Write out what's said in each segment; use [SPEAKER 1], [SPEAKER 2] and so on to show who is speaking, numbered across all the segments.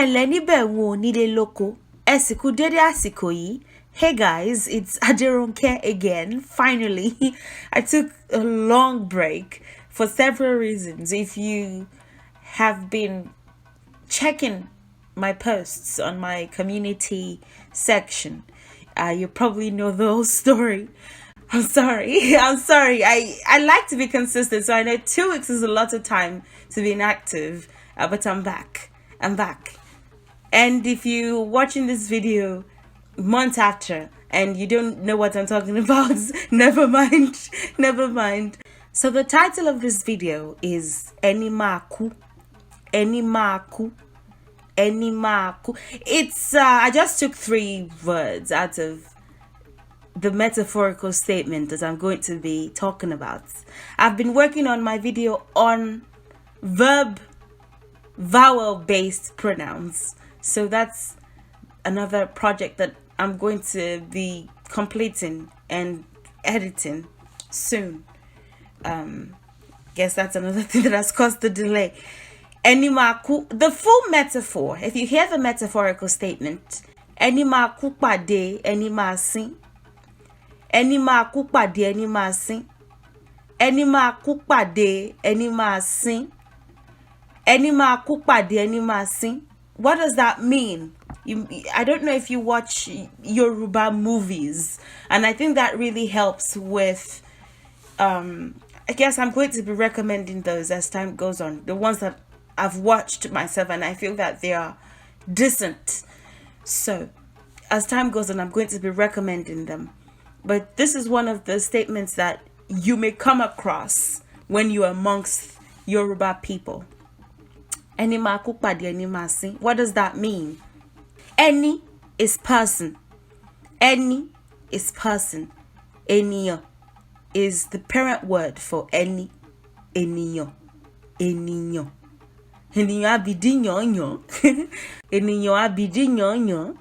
[SPEAKER 1] loko. Esiku dede asiko yi. Hey guys, it's Aderonke again. Finally, I took a long break for several reasons. If you have been checking my posts on my community section, you probably know the whole story. I'm sorry. I like to be consistent, so I know 2 weeks is a lot of time to be inactive, but I'm back. And if you're watching this video months after and you don't know what I'm talking about, never mind. So the title of this video is Enimaku. It's I just took 3 words out of the metaphorical statement that I'm going to be talking about. I've been working on my video on verb vowel based pronouns, so that's another project that I'm going to be completing and editing soon. Guess that's another thing that has caused the delay. Enimaku, the full metaphor, if you hear the metaphorical statement, Enimaku pade enimasin. Enimaku pade enimasin. Enimaku pade enimasin. Enimaku pade enimasin. What does that mean? I don't know if you watch Yoruba movies, and I think that really helps with I guess I'm going to be recommending those as time goes on, the ones that I've watched myself and I feel that they are decent. So as time goes on, I'm going to be recommending them. But this is one of the statements that you may come across when you're amongst Yoruba people. What does that mean? Eni is person. Eni is person. Eniyo is the parent word for any. Eniyo. Eniyo. Eniyo abidinyo. Eniyo abidinyo.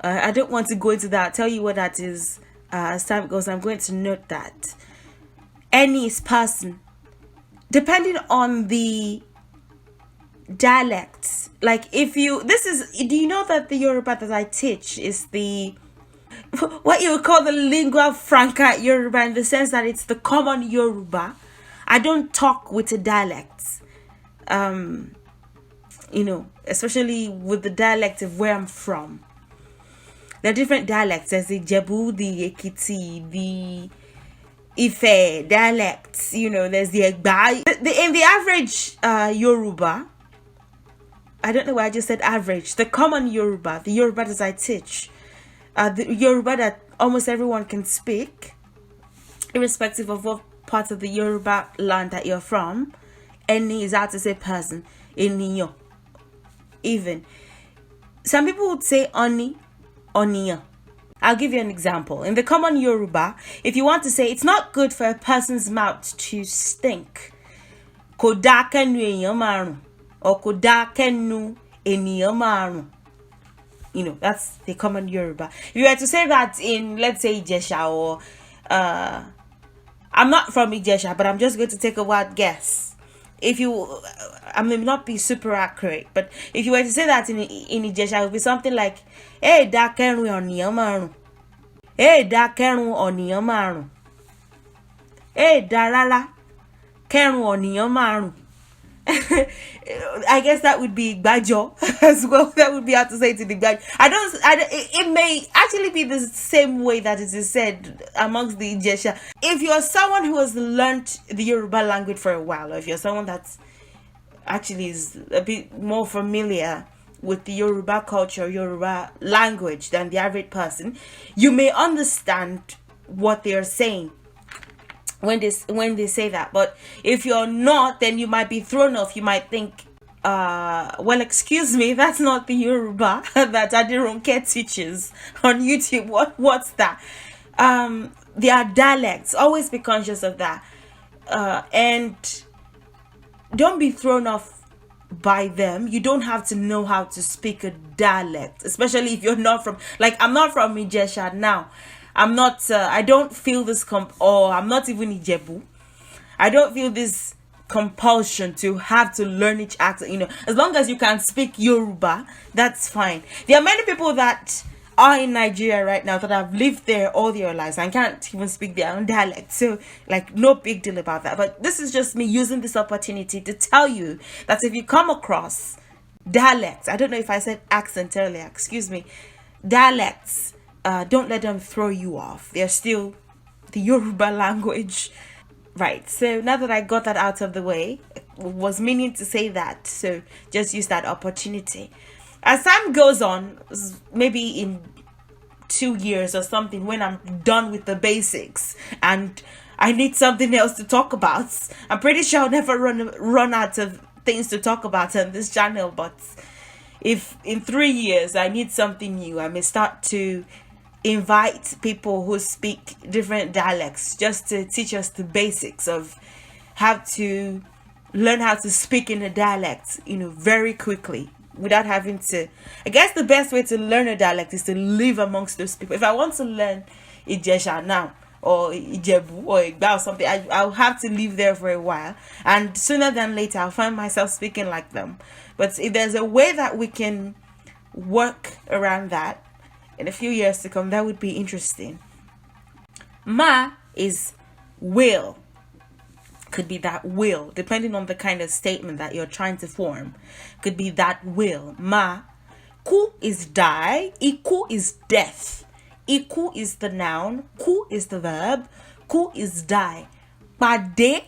[SPEAKER 1] I don't want to go into that. I'll tell you what that is as time goes. I'm going to note that. Any is person. Depending on the dialects, like if you, do you know that the Yoruba that I teach is the, what you would call the lingua franca Yoruba, in the sense that it's the common Yoruba. I don't talk with the dialects. Especially with the dialect of where I'm from. There are different dialects. There's the Jebu, the Ekiti, the Ife dialects. There's the Egba. In the average Yoruba, I don't know why I just said average. The common Yoruba, the Yoruba that I teach, the Yoruba that almost everyone can speak, irrespective of what part of the Yoruba land that you're from. Any is how to say person. Eniyo. Even. Some people would say oni, oniya. I'll give you an example. In the common Yoruba, if you want to say it's not good for a person's mouth to stink, koda kenu eyan marun, or koda kenu eniyan marun. That's the common Yoruba. If you were to say that in, let's say, Ijesha, or I'm not from Ijesha, but I'm just going to take a wild guess. I may not be super accurate, but if you were to say that in Ijesha, it would be something like, "Hey, da kerun oniyan marun. Hey, da kerun oniyan marun. Hey, da rara kerun oniyan marun." I guess that would be Bajo as well. That would be how to say it in the Bajo. It may actually be the same way that it is said amongst the Ijesha. If you're someone who has learned the Yoruba language for a while, or if you're someone that actually is a bit more familiar with the Yoruba culture, Yoruba language than the average person, you may understand what they are saying when they say that. But if you're not, then you might be thrown off. You might think, well, excuse me, that's not the Yoruba that Aderonke teaches on YouTube. What's that? There are dialects. Always be conscious of that. And don't be thrown off by them. You don't have to know how to speak a dialect, especially if you're not from, like, I'm not from Ijesha now. I'm not, I don't feel this, or I'm not even Ijebu. I don't feel this compulsion to have to learn each accent. As long as you can speak Yoruba, that's fine. There are many people that are in Nigeria right now that have lived there all their lives and can't even speak their own dialect. So, like, no big deal about that. But this is just me using this opportunity to tell you that if you come across dialects, I don't know if I said accent earlier, excuse me, dialects, don't let them throw you off. They're still the Yoruba language. Right, so now that I got that out of the way, was meaning to say that, so just use that opportunity. As time goes on, maybe in 2 years or something, when I'm done with the basics and I need something else to talk about, I'm pretty sure I'll never run out of things to talk about on this channel. But if in 3 years I need something new, I may start to invite people who speak different dialects just to teach us the basics of how to learn how to speak in a dialect, very quickly without having to. I guess the best way to learn a dialect is to live amongst those people. If I want to learn Ijesha now, or Ijebu or Igba or something, I'll have to live there for a while, and sooner than later I'll find myself speaking like them. But if there's a way that we can work around that in a few years to come, that would be interesting. Ma is will. Could be that will, depending on the kind of statement that you're trying to form. Could be that will. Ma. Ku is die. Iku is death. Iku is the noun. Ku is the verb. Ku is die. Pade.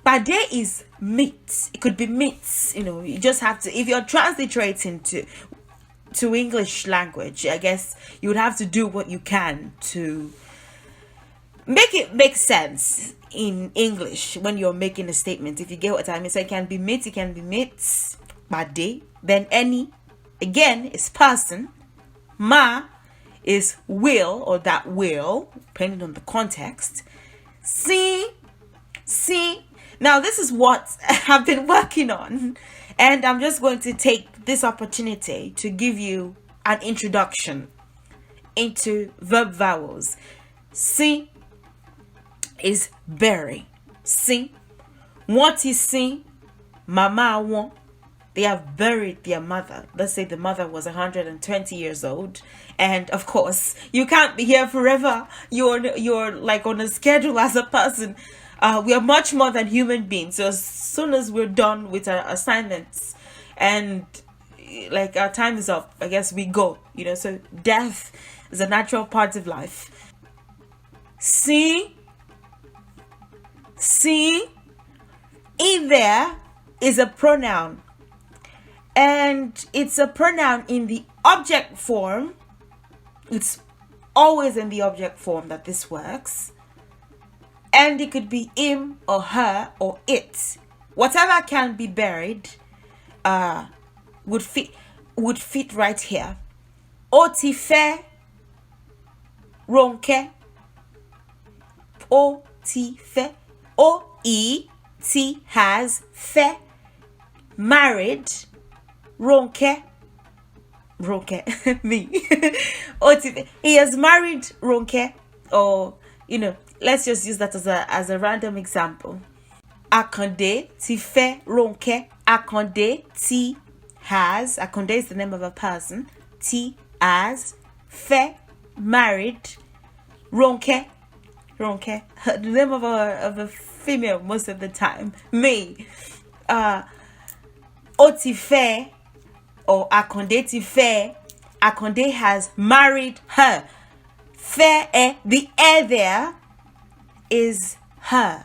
[SPEAKER 1] Pade is meat. It could be meats. You just have to, if you're transliterating to English language, I guess you would have to do what you can to make it make sense in English when you're making a statement, if you get what I mean. So it can be meat, it can be meats, pade. Then any, again, is person. Ma is will, or that will, depending on the context. See. Now this is what I've been working on, and I'm just going to take this opportunity to give you an introduction into verb vowels. See is bury. See. What is see? Mama won. They have buried their mother. Let's say the mother was 120 years old, and of course you can't be here forever. You're like on a schedule as a person. We are much more than human beings. So as soon as we're done with our assignments and like our time is up, I guess we go. So death is a natural part of life. See, in there is a pronoun, and it's a pronoun in the object form. It's always in the object form that this works, and it could be him or her or it. Whatever can be buried would fit right here. Oti fe ronke. Oti fe. O-E-T has fe. Married. Ronke. Me. Oti. He has married Ronke. Or, let's just use that as a random example. Àkànlò ti fẹ́ Ronke. Àkànlò ti has. Àkànlò is the name of a person. Ti has. Fẹ́ married. Ronke. The name of a female most of the time. Me. Ó ti fẹ́, or Àkànlò ti fẹ́. Àkànlò has married her. Fẹ́, the there is her,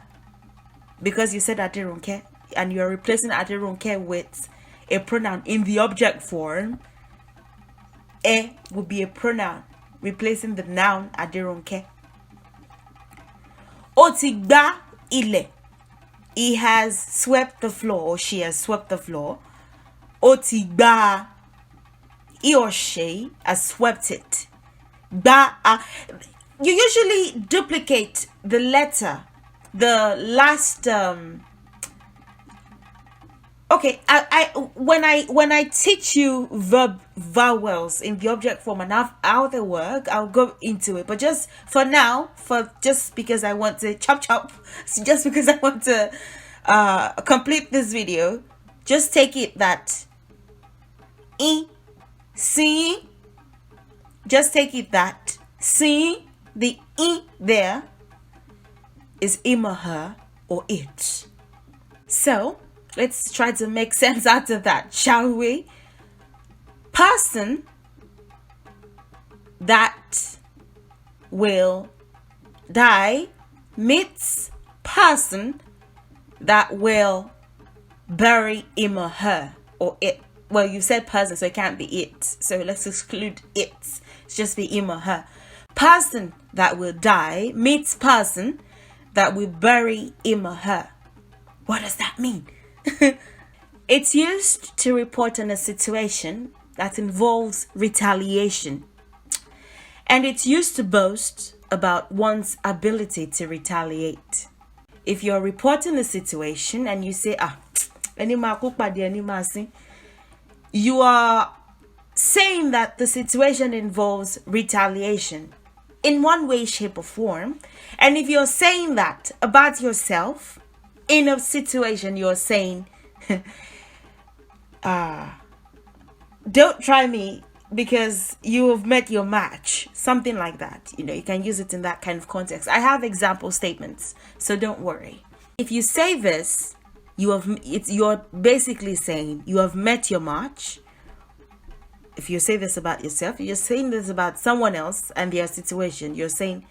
[SPEAKER 1] because you said Aderonke and you're replacing Aderonke with a pronoun in the object form. Would be a pronoun replacing the noun Aderonke. Ó ti gbá ilẹ̀. He has swept the floor, or she has swept the floor. Ó ti gbá. He or she has swept it. Gbá. You usually duplicate the letter, the last okay, when I teach you verb vowels in the object form and how they work, I'll go into it. But just for now, just because I want to chop, just because I want to complete this video, just take it that see, just take it that see, the there is him or her or it. So let's try to make sense out of that, shall we? Person that will die meets person that will bury him or her or it. Well, you said person, so it can't be it. So let's exclude it. It's just be him or her. Person that will die meets person that will bury him or her. What does that mean? It's used to report on a situation that involves retaliation. And it's used to boast about one's ability to retaliate. If you're reporting a situation and you say, you are saying that the situation involves retaliation in one way, shape, or form. And if you're saying that about yourself in a situation, you're saying, don't try me because you have met your match. Something like that. You know, you can use it in that kind of context. I have example statements, so don't worry. If you say this, you're basically saying you have met your match. If you say this about yourself, you're saying this about someone else and their situation. You're saying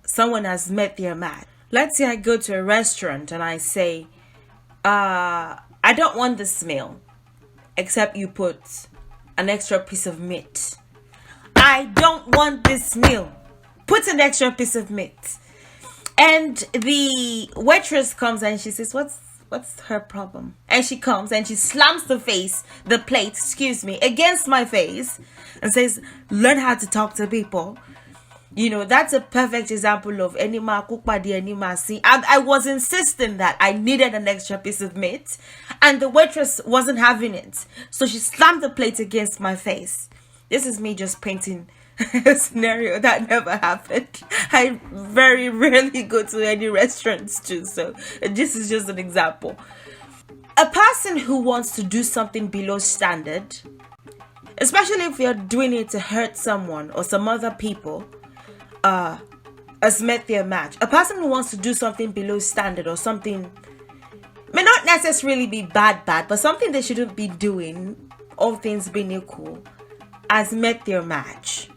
[SPEAKER 1] someone has met their match. Let's say I go to a restaurant and I say, I don't want this meal, except you put an extra piece of meat. I don't want this meal. Put an extra piece of meat. And the waitress comes and she says, what's her problem? And she comes and she slams the plate, against my face and says, learn how to talk to people. You know, that's a perfect example of enima kukpadi enima si. And I was insisting that I needed an extra piece of meat and the waitress wasn't having it. So she slammed the plate against my face. This is me just painting a scenario that never happened. I very rarely go to any restaurants too, so this is just an example. A person who wants to do something below standard, especially if you're doing it to hurt someone or some other people, has met their match. A person who wants to do something below standard or something may not necessarily be bad, but something they shouldn't be doing, all things being equal, has met their match.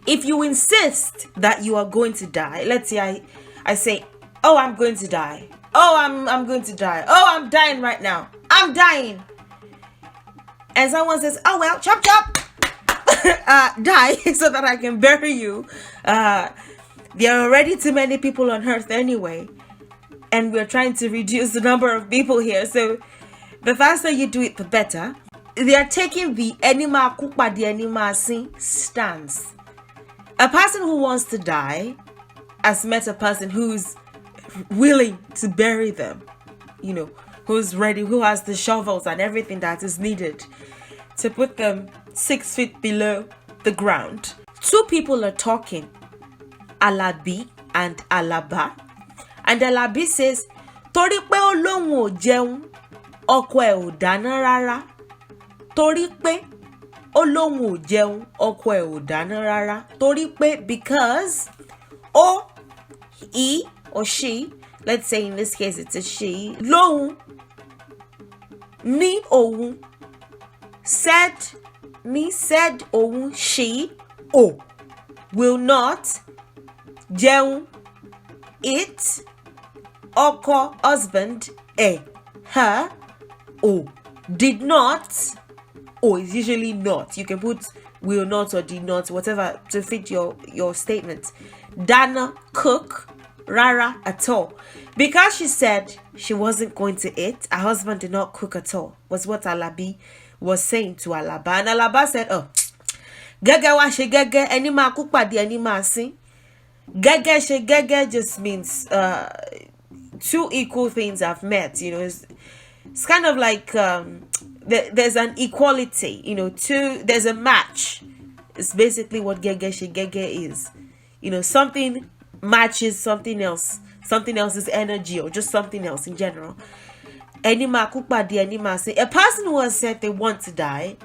[SPEAKER 1] If you insist that you are going to die, let's say I say, oh, I'm going to die. Oh, I'm going to die. Oh, I'm dying right now. I'm dying. And someone says, oh, well, chop, chop. Die so that I can bury you. There are already too many people on earth anyway. And we're trying to reduce the number of people here. So the faster you do it, the better. They are taking the enima kukpa the enima sin stance. A person who wants to die has met a person who's willing to bury them. You know, who's ready, who has the shovels and everything that is needed to put them 6 feet below the ground. Two people are talking, Alabi and Alaba. And Alabi says, Torí pé Ọlọ́hun ò jẹun, ọkọ ẹ̀ ò dáná rárá. Torí pé Ọlọ́hun ò jẹun, ọkọ ẹ̀ ò dáná rárá. Torí pé, because, or he or she, let's say in this case it's a she, lóhun, ní òun, said òun, she, will not, jẹun, it, ọkọ, husband, her, did not, is usually not. You can put will not or did not, whatever to fit your statement. Dana, cook, rara, at all. Because she said she wasn't going to eat, her husband did not cook at all, was what Alabi was saying to Alaba. And Alaba said, gege wa she gege, eni ma cook pade, eni ma sin. Gege she gege just means two equal things have met. You know, it's kind of like there's an equality. You know, there's a match. It's basically what gege she gege is. You know, something matches something else's energy, or just something else in general. A person who has said they want to die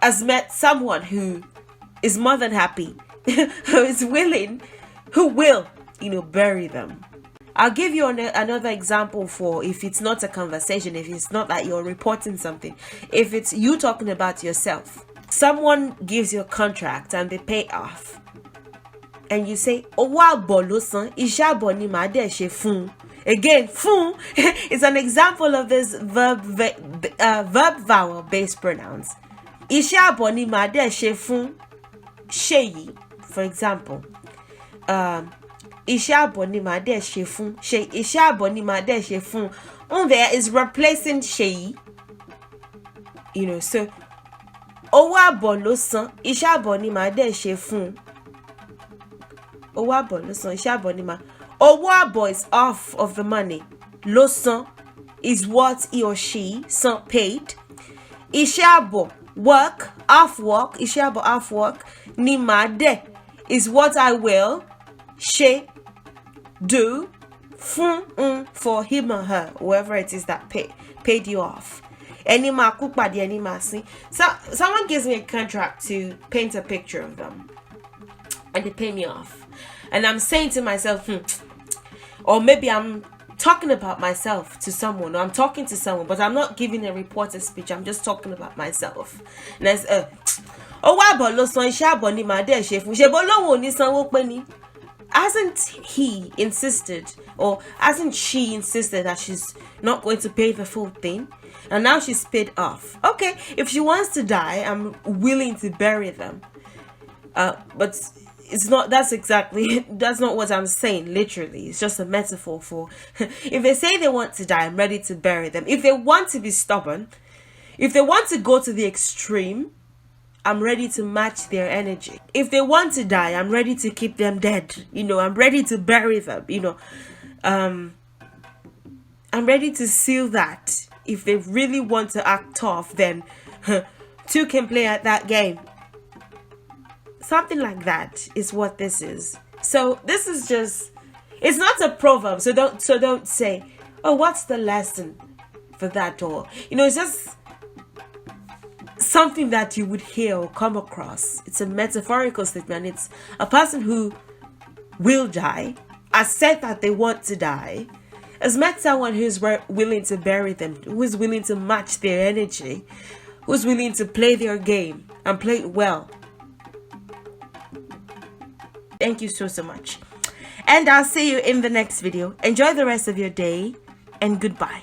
[SPEAKER 1] has met someone who is more than happy, who will, bury them. I'll give you another example for if it's not a conversation, if it's not that you're reporting something, if it's you talking about yourself. Someone gives you a contract and they pay off, and you say, again, fun is an example of this verb vowel based pronouns. For example, there is replacing sheyi, so owó àbọ̀ ló san, iṣẹ́ àbọ̀ ni màá dẹ̀ ṣe fún. Owó àbọ̀ ló san, iṣẹ́ àbọ̀ ni màá. Owó àbọ̀ is off of the money. Ló san is what he or she san paid. Iṣẹ́ àbọ̀, work, off work, iṣẹ́ àbọ̀ off work, ni màá dẹ̀ is what I will, ṣe, do, fún, for him or her, whoever it is that paid you off. So someone gives me a contract to paint a picture of them, and they pay me off, and I'm saying to myself, or maybe I'm talking about myself to someone, or I'm talking to someone, but I'm not giving a reporter speech, I'm just talking about myself. And I say, hasn't he insisted, or hasn't she insisted that she's not going to pay the full thing? And now she's paid off. Okay, if she wants to die, I'm willing to bury them. But it's not, that's not what I'm saying, literally. It's just a metaphor for, if they say they want to die, I'm ready to bury them. If they want to be stubborn, if they want to go to the extreme, I'm ready to match their energy. If they want to die, I'm ready to keep them dead. I'm ready to bury them. I'm ready to seal that. If they really want to act tough, then two can play at that game. Something like that is what this is. So this is just, it's not a proverb. So don't say, oh, what's the lesson for that? Or, it's just something that you would hear or come across. It's a metaphorical statement. It's a person who will die, has said that they want to die, has met someone who's willing to bury them, who is willing to match their energy, who's willing to play their game and play it well. Thank you so much. And I'll see you in the next video. Enjoy the rest of your day, and goodbye.